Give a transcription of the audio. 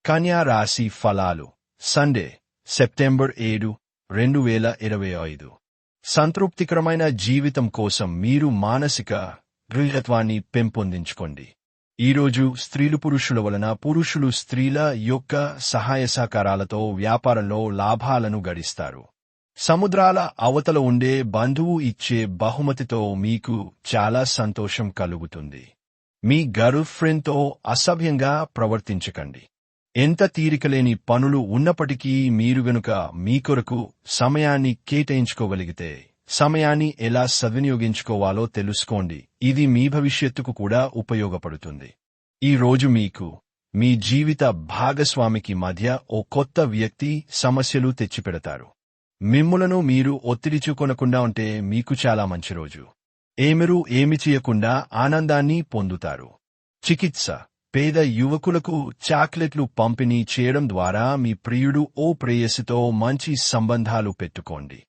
కన్యా రాశి ఫలాలు Sunday September 7, 2025 సంతృప్తికరమైన జీవితం కోసం మీరు మానసిక దృఢత్వాన్ని పెంపొందించుకోండి. ఈరోజు స్త్రీలు పురుషుల వలన పురుషులు స్త్రీల యొక్క సహాయ సహకారాలతో వ్యాపారంలో లాభాలను గడిస్తారు. సముద్రాల అవతల ఉండే బంధువు ఇచ్చే బహుమతితో మీకు చాలా సంతోషం కలుగుతుంది. మీ గర్ల్ ఫ్రెండ్తో అసభ్యంగా ప్రవర్తించకండి. ఎంత తీరికలేని పనులు ఉన్నప్పటికీ మీరు గనుక మీ కొరకు సమయాన్ని కేటాయించుకోగలిగితే సమయాన్ని ఎలా సద్వినియోగించుకోవాలో తెలుసుకోండి. ఇది మీ భవిష్యత్తుకు కూడా ఉపయోగపడుతుంది. ఈ రోజు మీకు మీ జీవిత భాగస్వామికి మధ్య ఓ కొత్త వ్యక్తి సమస్యలు తెచ్చిపెడతారు. మిమ్ములను మీరు ఒత్తిడిచుకొనకుండా ఉంటే మీకు చాలా మంచి రోజు. మీరు ఏమి చేయకుండా ఆనందాన్ని పొందుతారు. చికిత్స పేద యువకులకు చాక్లెట్లు పంపిణీ చేయడం ద్వారా మీ ప్రియుడు ఓ ప్రేయసితో మంచి సంబంధాలు పెట్టుకోండి.